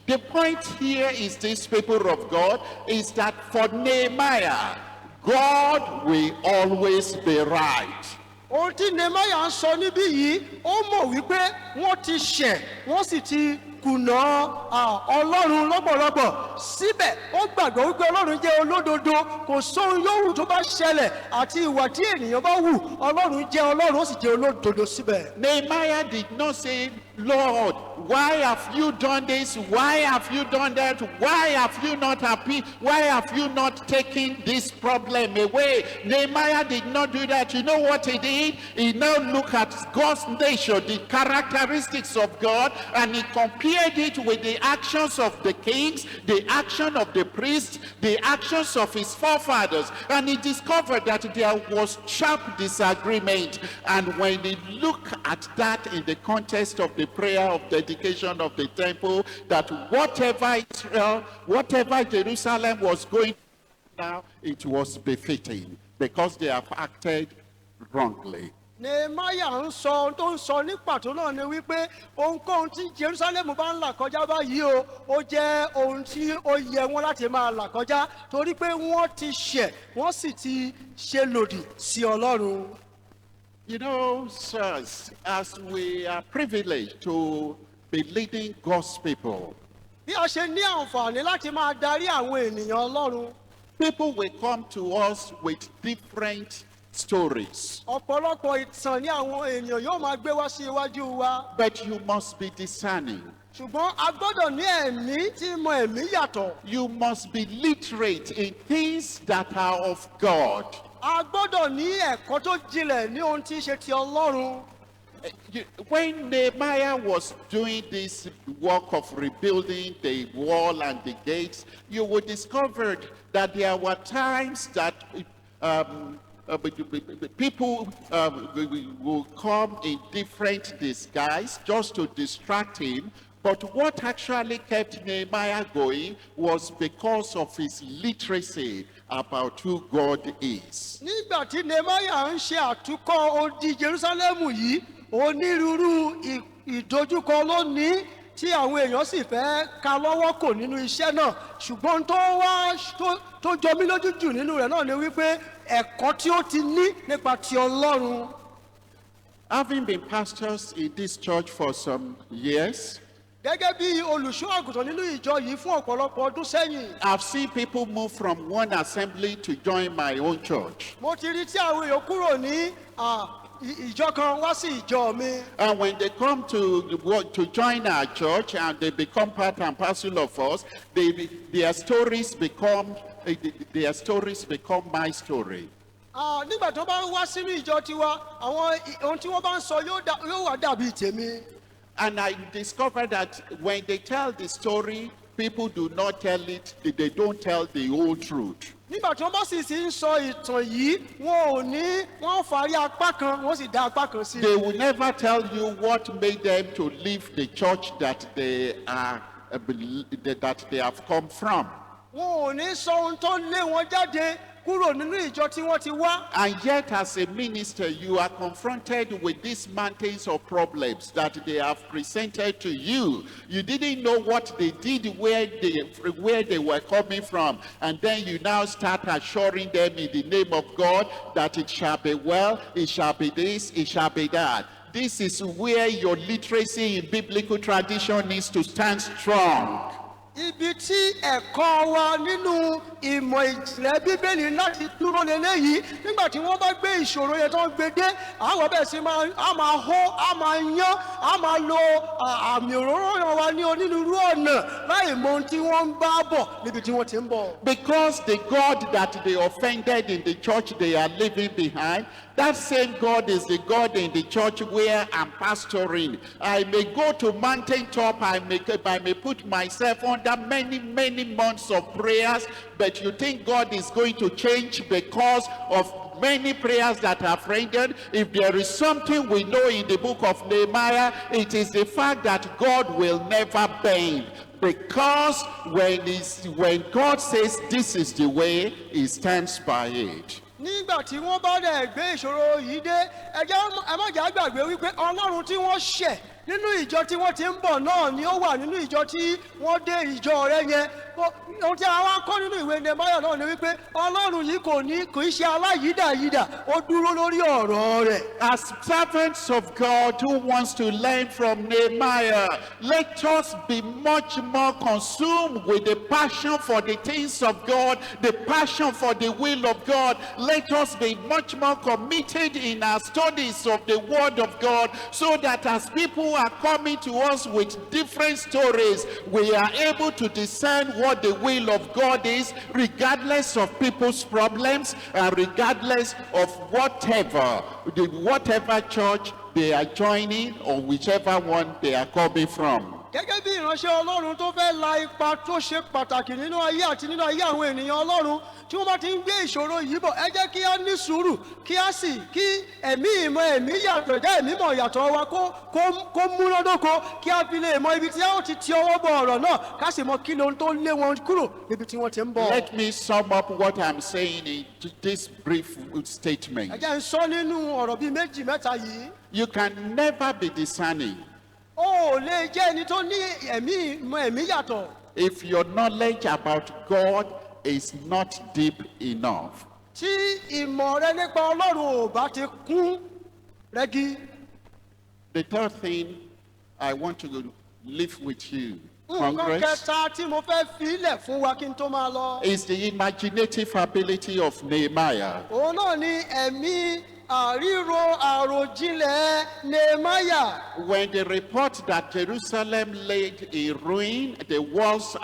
A: The point here is this, people of God, is that for Nehemiah, God will always be right.
B: Ohun tí Nehemiah ń sọ níbí yìí, ó mọ̀ wípé wọ́n ti ṣẹ̀, wọ́n sì ti kùnà Ọlọ́run lọ́pọ̀lọpọ̀. Síbẹ̀, ó gbàgbọ́ wípé Ọlọ́run jẹ́ olódodo, kò sóhun yòówù tó bá ṣẹlẹ̀ àti ìwà tí ènìyàn bá wù, Ọlọ́run jẹ́ Ọlọ́run, ó sì jẹ́ olódodo síbẹ̀.
A: Nehemiah did not say, Lord, why have you done this? Why have you done that? Why have you not appealed? Why have you not taken this problem away? Nehemiah did not do that. You know what he did? He now looked at God's nature, the characteristics of God, and he compared it with the actions of the kings, the action of the priests, the actions of his forefathers. And he discovered that there was sharp disagreement. And when he looked at that in the context of the prayer of dedication of the temple, that whatever Israel, whatever Jerusalem was going now, it was befitting because they have acted wrongly.
B: Nehemiah ń sọ ohun tó ń sọ ní pàtó náà ni wípé ohunkóhun tí Jerusalem bá ń là kọjá báyìí ó jẹ́ ohun tí ó yẹ wọ́n láti máa là kọjá torí pé wọ́n ti ṣẹ̀, wọ́n sì ti ṣe lòdì sí Ọlọ́run.
A: You know, sirs, as we are privileged to be leading God's people,
B: Bí a ṣe ní àǹfààní láti máa darí àwọn ènìyàn Ọlọ́run,
A: people will come to us with different stories.
B: ọ̀pọ̀lọpọ̀ ìtàn ní àwọn ènìyàn yóò máa gbé wá sí iwájú wa.
A: But you must be discerning.
B: Ṣùgbọ́n a gbọ́dọ̀ ní ẹ̀mí tí mọ ẹ̀mí yàtọ̀.
A: You must be literate in things that are of God.
B: A gbọ́dọ̀ ní ẹ̀kọ́ tó jinlẹ̀ ní ohun tí í ṣe ti Ọlọ́run.
A: When Nehemiah was doing this work of rebuilding the wall and the gates, you would discover that there were times that people will come in different disguise just to distract him. But what actually kept Nehemiah going was because of his literacy about who God is.
B: Nígbà tí Nehemiah ń ṣe àtúkọ̀ odi Jerusalem yìí, onírúurú ìdojúkọ ló ní tí àwọn èèyàn sì fẹ́ ka lọ́wọ́ kò nínú iṣẹ́ náà. Ṣùgbọ́n tó jọ mí lójú jù nínú rẹ̀ náà ni wípé ẹ̀kọ́ tí ó ti ní nípa ti Ọlọ́run.
A: Having been pastors in this church for some years,
B: Gẹ́gẹ́ bí olùṣọ́ àgùntàn nínú ìjọ yìí fún ọ̀pọ̀lọpọ̀ ọdún sẹ́yìn.
A: I've seen people move from one assembly to join my own church.
B: Mo ti rí tí àwọn èèyàn kúrò ní ìjọ kan wá sí ìjọ mi.
A: And when they come to join our church and they become part and parcel of us, their stories become my story.
B: Nígbà tó bá wá sínú ìjọ tiwa, àwọn ohun tí wọ́n bá ń sọ yóò wá dàbí tèmi.
A: And I discovered that when they tell the story, people do not tell it, they don't tell the whole truth.
B: Nígbà tí wọ́n bá sì ń sọ ìtàn yìí, wọ́n farí apá kan, wọ́n sì dá apá kan sí.
A: They will never tell you what made them to leave the church that they have come from.
B: Wọn ò ní sọ ohun tó lé wọn jáde kúrò nínú ìjọ tí wọ́n ti wá.
A: And yet, as a minister, you are confronted with these mountains of problems that they have presented to you. You didn't know what they did, where they were coming from. And then you now start assuring them in the name of God that it shall be well, it shall be this, it shall be that. This is where your literacy in biblical tradition needs to stand strong.
B: Ibi tí ẹ̀kọ́ wa nínú ìmọ̀ ìjìnlẹ̀ bíbélì láti dúró lélẹ́yìí nígbà tí wọ́n bá gbé ìṣòro yẹn tó ń gbé dé àwọn bẹ́ẹ̀ sì máa hó a máa yán a máa lo àmì òróró wa ní onírúurú ọ̀nà láì mọ ohun tí wọ́n ń bá bọ̀ níbi tí wọ́n ti ń bọ̀.
A: Because the God that they offended in the church they are leaving behind, that same God is the God in the church where I'm pastoring. I may go to mountaintop, I may put myself under many months of prayers, but you think God is going to change because of many prayers that have rendered? If there is something we know in the book of Nehemiah, it is the fact that God will never bend. Because when God says this is the way, he stands by it.
B: Nígbà tí wọ́n bá dẹ̀ gbé ìṣòro yìí dé ẹ má jà gbàgbé wípé Ọlọ́run tí wọ́n ṣẹ̀ nínú ìjọ tí wọ́n ti ń bọ̀ náà ni ó wà nínú ìjọ tí wọ́n dé ìjọ rẹ̀ yẹn. Ohun tí a wá kọ́ nínú ìwé Nehemiah náà ni wípé Ọlọ́run yìí kò í ṣe aláyídàyídà, ó dúró lórí ọ̀rọ̀ rẹ̀.
A: As servants of God who wants to learn from Nehemiah, let us be much more consumed with the passion for the things of God, the passion for the will of God. Let us be much more committed in our studies of the Word of God, so that as people are coming to us with different stories, we are able to discern what the will of God is, regardless of people's problems and regardless of whatever church they are joining or whichever one they are coming from.
B: Gẹ́gẹ́ bí ìránṣẹ́ Ọlọ́run tó fẹ́ la ipa tó ṣe pàtàkì nínú ayé àti nínú ayé àwọn ènìyàn Ọlọ́run tí wọ́n bá ti ń gbé ìṣòro yìí bọ̀, ẹ jẹ́ kí á ní sùúrù kí ẹ̀mí ìmọ̀ ẹ̀mí yàtọ̀ jẹ́ ẹ̀mí mọ̀ yàtọ̀ wa kó múnádóko kí á fi lè mọ ibi tí a ó ti ọwọ́ bọ ọ̀rọ̀ náà ká sì mọ kí lóhun tó lé wọn kúrò níbi tí wọ́n ti ń bọ̀.
A: Let me sum up what I'm saying in this brief statement.
B: Ẹ jẹ́ n sọ nínú ọ̀rọ̀ bíi méjì mẹ́ta yìí.
A: You can never be discerning
B: Ó lè jẹ́ ẹni tó ní ẹ̀mí yàtọ̀.
A: if your knowledge about God is not deep enough.
B: Tí ìmọ̀ rẹ nípa Ọlọ́run ò bá ti kún rẹ́gí.
A: The third thing I want to leave with you,
B: Nǹkan
A: Congress,
B: kẹta tí mo fẹ́ filẹ̀ fún wa kí n tó máa lọ.
A: is the imaginative ability of Nehemiah.
B: Òun náà ni ẹ̀mí àríro àròjinlẹ̀ Nehemiah.
A: When they report that Jerusalem laid in ruin, the walls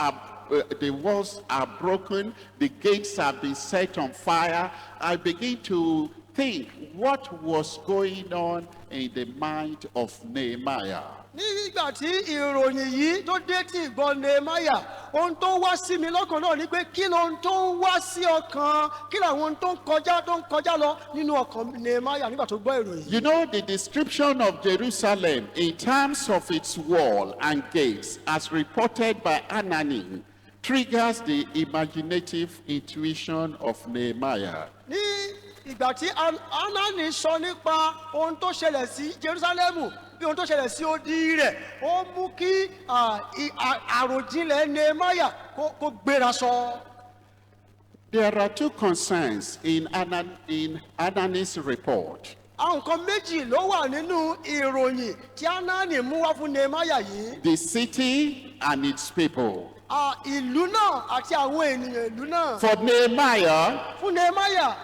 A: are broken, the gates have been set on fire, I begin to think what was going on in the mind of Nehemiah.
B: Nígbà tí ìròyìn yìí tó dé tí ìgbọ́ Nehemiah, ohun tó wá sí mi lọ́kàn náà ni pé kí lóhun tó ń wá sí ọkàn, kí làwọn ohun tó ń kọjá lọ nínú ọkàn Nehemiah nígbà tó gbọ́ ìròyìn.
A: You know, the description of Jerusalem in terms of its wall and gates, as reported by Anani, triggers the imaginative intuition of Nehemiah.
B: Ní ìgbà tí Anani sọ nípa ohun tó ṣẹlẹ̀ sí Jerusalem, bí ohun tó ṣẹlẹ̀ sí odi rẹ̀, ó mú kí àròjinlẹ̀ Nehemiah kó gbéra sọ.
A: There are two concerns in Anani's report.
B: Àwọn nǹkan méjì ló wà nínú ìròyìn tí Anani mú wá fún Nehemiah yìí.
A: The city and its people.
B: Ìlú náà àti àwọn ènìyàn ìlú náà.
A: For Nehemiah,
B: Fún Nehemiah,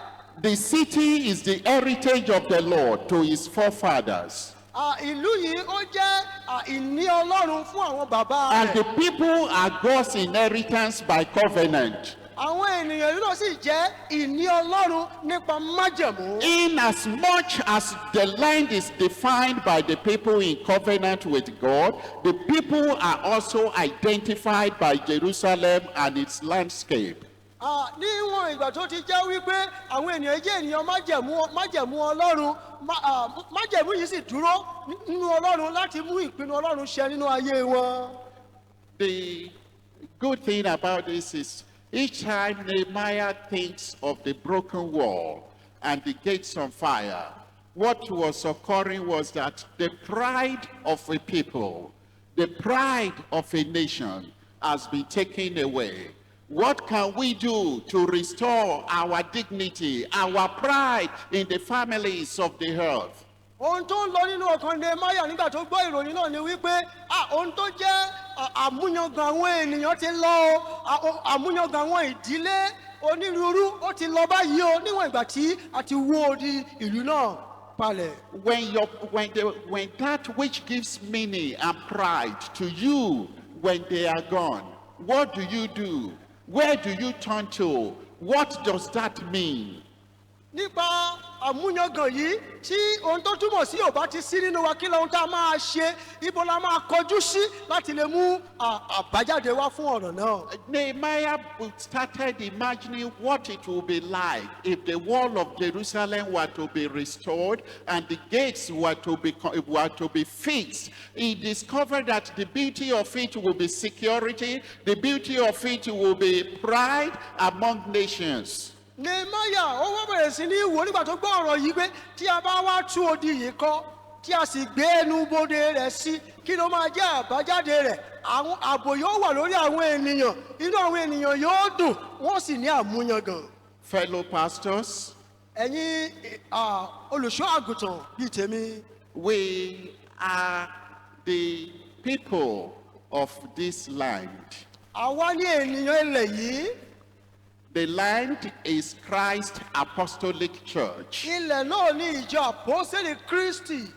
A: the city is the heritage of the Lord to his forefathers.
B: ìlú yìí ó jẹ́ ìní Ọlọ́run fún àwọn bàbá
A: And
B: rẹ̀.
A: the people are God's inheritance by covenant.
B: Àwọn ènìyàn ìlú náà sì jẹ́ ìní Ọlọ́run nípa májẹ̀mú.
A: In as much as the land is defined by the people in covenant with God, the people are also identified by Jerusalem and its landscape.
B: Níwọ̀n ìgbà tó ti jẹ́ wípé àwọn ènìyàn jẹ́ ènìyàn májẹ̀mú Ọlọ́run, májẹ̀mú yìí sì dúró nínú Ọlọ́run láti mú ìpinnu Ọlọ́run ṣẹ nínú ayé wọn.
A: The good thing about this is Each time Nehemiah thinks of the broken wall and the gates on fire, what was occurring was that the pride of a people, the pride of a nation has been taken away. What can we do to restore our dignity, our pride in the families of the earth?
B: Ohun tó ń lọ nínú ọkàn Nehemiah nígbà tó gbọ́ ìròyìn náà ni wípé ohun tó jẹ́ àmúyangàn àwọn ènìyàn ti lọ o, àmúyangàn àwọn ìdílé onírúurú ó ti lọ báyìí o níwọ̀n ìgbà tí a ti wó odi ìlú náà palẹ̀.
A: When that which gives meaning and pride to you, when they are gone, what do? Where do you turn to? What does that mean?
B: Nípa àmúyangàn yìí tí ohun tó túmọ̀ sí ò bá ti sí nínú wa kí lóhun tá a máa ṣe, ibo la máa kọjú sí láti lè mú àbájáde wá fún ọ̀rọ̀ náà.
A: Nehemiah started imagining what it would be like if the wall of Jerusalem were to be restored and the gates were to be fixed. He discovered that the beauty of it will be security, the beauty of it will be pride among nations.
B: Nehemiah ó wá bẹ̀rẹ̀ sí ní wò nígbà tó gbọ́ ọ̀rọ̀ yìí pé tí a bá wá tú odi yìí kọ́ tí a sì gbé ẹnu bodè rẹ̀ sí kí ló máa jẹ́ àbájáde rẹ̀. Àwọn ààbò yóò wà lórí àwọn ènìyàn, inú àwọn ènìyàn yóò dùn, wọ́n sì ní àmúyangàn.
A: Fellow pastors,
B: ẹ̀yin olùṣọ́ àgùntàn bíi tèmi.
A: We are the people of this land.
B: Àwa ní ènìyàn ilẹ̀ yìí.
A: The land is Christ Apostolic Church.
B: Ilẹ̀ náà ní ìjọ àpọ́sítélì Kristi.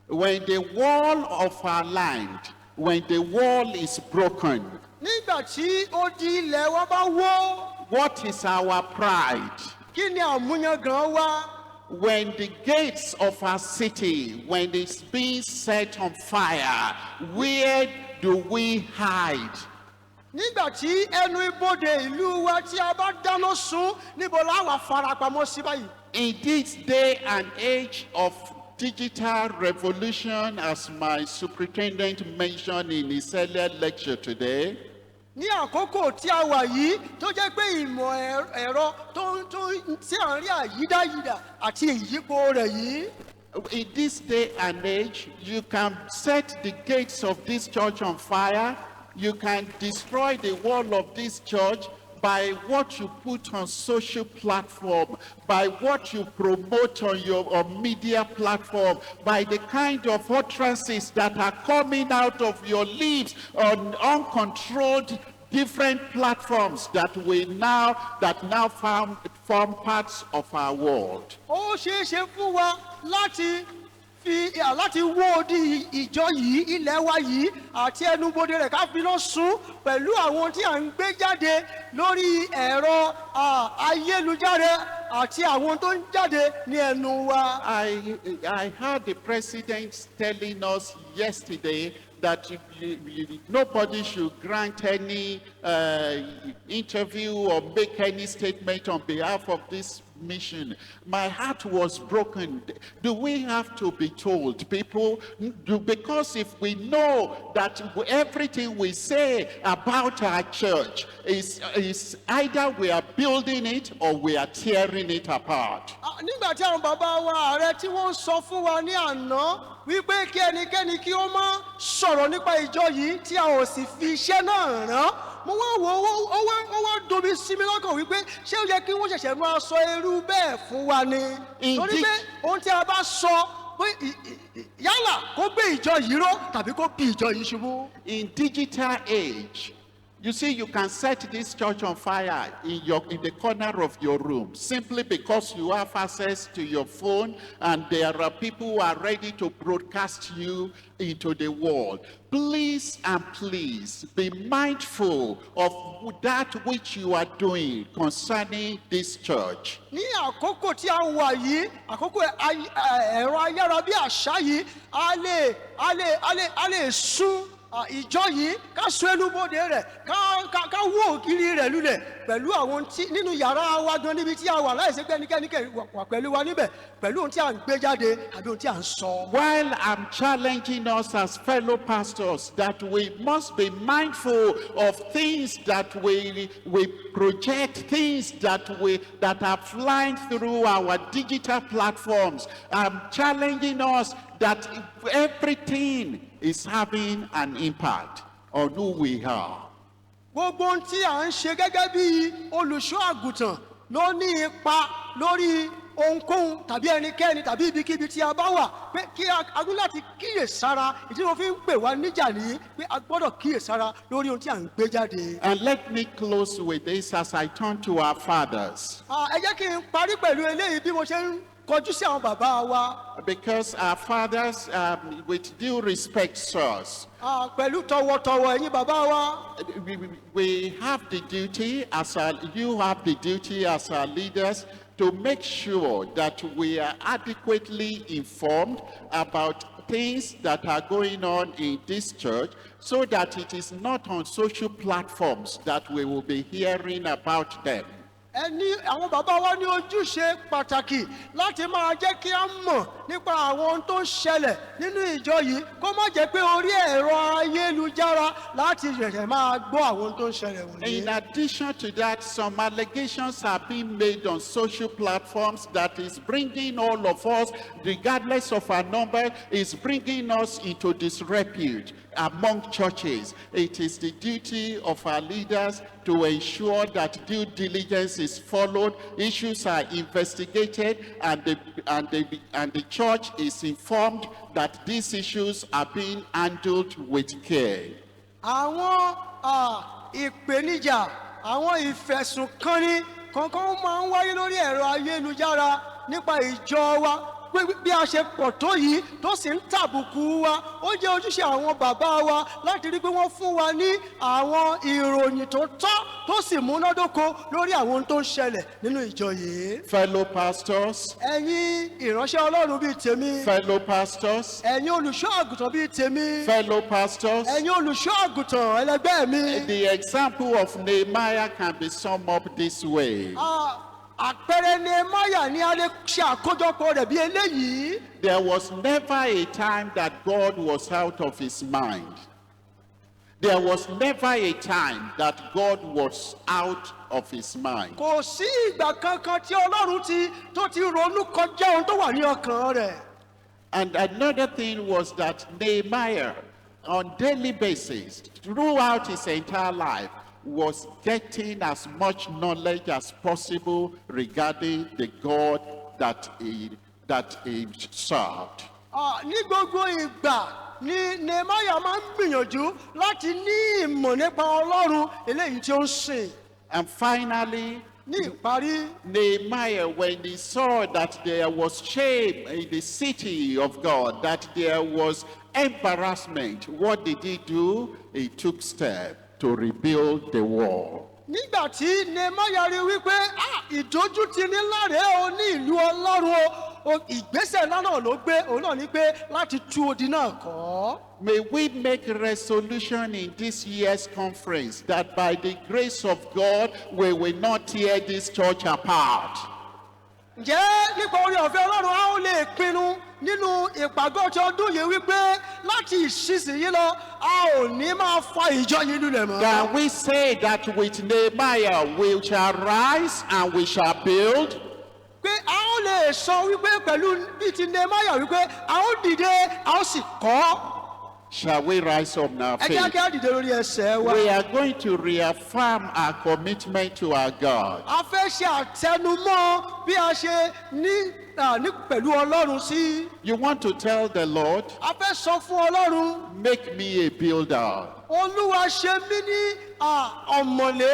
A: When the wall of our land, when the wall is broken,
B: nígbà tí odi ilẹ̀ wa bá wó.
A: what is our pride?
B: Kí ni àmúyangàn wa?
A: When the gates of our city, when it's being set on fire, where do we hide?
B: Nígbà tí ẹnu ibodè ìlú wa tí a bá dáná sun níbo la wà farapamọ́ sí báyìí.
A: In this day and age of digital revolution, as my superintendent mentioned in his earlier lecture today,
B: ní àkókò tí a wà yìí tó jẹ́ pé ìmọ̀ ẹ̀rọ tí à ń rí àyídáyídà àti ìyípo rẹ̀ yìí.
A: in this day and age, you can set the gates of this church on fire. You can destroy the wall of this church by what you put on social platform, by what you promote on your media platform, by the kind of utterances that are coming out of your lips on uncontrolled different platforms that now form parts of our world.
B: Ó ṣeé ṣe fún wa láti wó odi ìjọ yìí, ilẹ̀ wa yìí àti ẹnubodè rẹ̀ ká fi lọ sún pẹ̀lú àwọn tí à ń gbé jáde lórí ẹ̀rọ ayélujára àti àwọn tó ń jáde ní ẹnu wa.
A: I heard the president telling us yesterday that nobody should grant any interview or make any statement on behalf of this mission. My heart was broken. Do we have to be told, people? Because if we know that everything we say about our church is either we are building it or we are tearing it apart.
B: Nígbà tí àwọn bàbá wa ààrẹ tí wọ́n sọ fún wa ní àná wípé kí ẹnikẹ́ni kí ó má sọ̀rọ̀ nípa ìjọ yìí tí a ò sì fi iṣẹ́ náà rán, mo wá wò ó wá domi sí mi lọ́kàn wípé ṣé ó yẹ kí wọ́n ṣẹ̀ṣẹ̀ máa sọ irú bẹ́ẹ̀ fún wa ni. Torí pé ohun tí a bá sọ pé yálà kó gbé ìjọ yìí ró tàbí kó bí ìjọ yìí ṣubú.
A: In digital age, you see, you can set this church on fire in the corner of your room simply because you have access to your phone and there are people who are ready to broadcast you into the world. Please and please be mindful of that which you are doing concerning this church.
B: Ní àkókò tí a wà yìí, àkókò ẹ̀rọ ayára bí àṣá yìí, a lè sún ìjọ yìí ká sọ ẹnubodè rẹ̀ ká wó ògiri rẹ̀ lulẹ̀ pẹ̀lú àwọn tí nínú yàrá wa gan níbi tí a wà láìsí pé ẹnikẹ́ni wà pẹ̀lú wa níbẹ̀ pẹ̀lú ohun tí a ń gbé jáde àbí ohun tí a ń sọ.
A: While I'm challenging us as fellow pastors that we must be mindful of things that we project, things that are flying through our digital platforms, I'm challenging us that everything is having an impact on who we are.
B: Gbogbo ohun tí à ń ṣe gẹ́gẹ́ bí olùṣọ́ àgùntàn ló ní ipa lórí ohunkóhun tàbí ẹnikẹ́ni tàbí ibikíbi tí a bá wà pé kí a gbọ́dọ̀ láti kíyèsára ìdí mo fi ń pè wá níjà nìyí pé a gbọ́dọ̀ kíyèsára lórí ohun tí à ń gbé jáde.
A: And let me close with this as I turn to our fathers.
B: Ẹ jẹ́ kí n parí pẹ̀lú eléyìí bí mo ṣe ń kọjú sí àwọn bàbá wa.
A: Because our fathers, with due respect, sirs,
B: pẹ̀lú tọwọ́tọwọ́ ẹ̀yin bàbá wa.
A: we have the duty you have the duty as our leaders to make sure that we are adequately informed about things that are going on in this church, so that it is not on social platforms that we will be hearing about them.
B: Àwọn bàbá wa ní ojúṣe pàtàkì láti máa jẹ́ kí a mọ̀ nípa àwọn ohun tó ń ṣẹlẹ̀ nínú ìjọ yìí kó má jẹ́ pé orí ẹ̀rọ ayélujára láti ṣẹ̀ṣẹ̀ máa gbọ́ àwọn ohun tó ń ṣẹlẹ̀ wọ̀nyí.
A: In addition to that, some allegations are being made on social platforms that is bringing all of us, regardless of our number, is bringing us into disrepute among churches. It is the duty of our leaders to ensure that due diligence is followed, issues are investigated, and the church is informed that these issues are being handled with care.
B: Àwọn ìpèníjà, àwọn ìfẹ̀sùnkanni kankan máa ń wáyé lórí ẹ̀rọ ayélujára nípa ìjọ wa. Bí a ṣe pọ̀ tó yìí tó sì ń tàbùkù wa, ó jẹ́ ojúṣe àwọn bàbá wa láti rí pé wọ́n fún wa ní àwọn ìròyìn tó tọ́ tó sì múnádóko lórí àwọn ohun tó ń ṣẹlẹ̀ nínú ìjọ yìí.
A: Fellow pastors,
B: ẹ̀yin ìránṣẹ́ Ọlọ́run bíi tèmi.
A: Fellow pastors,
B: ẹ̀yin olùṣọ́ àgùntàn bíi tèmi.
A: Fellow pastors,
B: ẹ̀yin olùṣọ́ àgùntàn ẹlẹgbẹ́ mi.
A: The example of Nehemiah can be summed up this way.
B: Àpẹẹrẹ Nehemiah ni a lè ṣe àkójọpọ̀ rẹ̀ bí eléyìí.
A: There was never a time that God was out of his mind. There was never a time that God was out of his mind.
B: Kò sí ìgbà kankan tí Ọlọ́run tó ti ronú kọjá ohun tó wà ní ọkàn rẹ̀.
A: And another thing was that Nehemiah, on daily basis, throughout his entire life, was getting as much knowledge as possible regarding the God that he served.
B: Ní gbogbo ìgbà ni Nehemiah máa ń gbìyànjú láti ní ìmọ̀ nípa Ọlọ́run eléyìí tí ó ń sìn.
A: And finally,
B: ní ìparí,
A: Nehemiah, when he saw that there was shame in the city of God, that there was embarrassment, what did he do? He took steps to rebuild the wall.
B: Nígbà tí Nehemiah rí wípé ìdójútì ńlá rèé o ní ìlú Ọlọ́run o, ìgbésẹ̀ ńlá náà ló gbé, òun náà ní pé láti tú odi náà kọ́.
A: May we make resolution in this year's conference that by the grace of God we will not tear this church apart.
B: Ǹjẹ́ nípa oore ọ̀fẹ́ Ọlọ́run a ó lè pinnu nínú ìpàgọ́ tí ọdún yìí wípé láti ìsinsìnyí lọ a ò ní máa fa ìjọ yìí lulẹ̀ mọ́.
A: Can we say that with Nehemiah we shall rise and we shall build?
B: Pé a ó lè sọ wípé pẹ̀lú bíi ti Nehemiah wípé a ó dìde a ó sì kọ́.
A: Shall we rise up now?
B: Ẹ jẹ́ kí a dìde lórí ẹsẹ̀ wa.
A: We are going to reaffirm our commitment to our God.
B: A fẹ́ ṣe àtẹnumọ́ bí a ṣe ní pẹ̀lú Ọlọ́run sí.
A: You want to tell the Lord,
B: A fẹ́ sọ fún Ọlọ́run.
A: make me a builder.
B: Olúwa ṣe mí ní ọ̀mọ̀lé.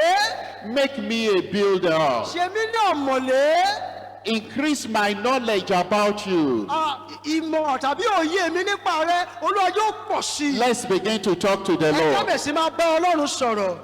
A: Make me a builder.
B: Ṣe mí ní ọ̀mọ̀lé.
A: Increase my knowledge about you.
B: Ìmọ̀ tàbí òye mi nípa rẹ, Olúwa yóò pọ̀ sí i.
A: Let's begin to talk to the
B: Ẹ
A: Lord.
B: jábẹ̀ sí máa bá Ọlọ́run sọ̀rọ̀.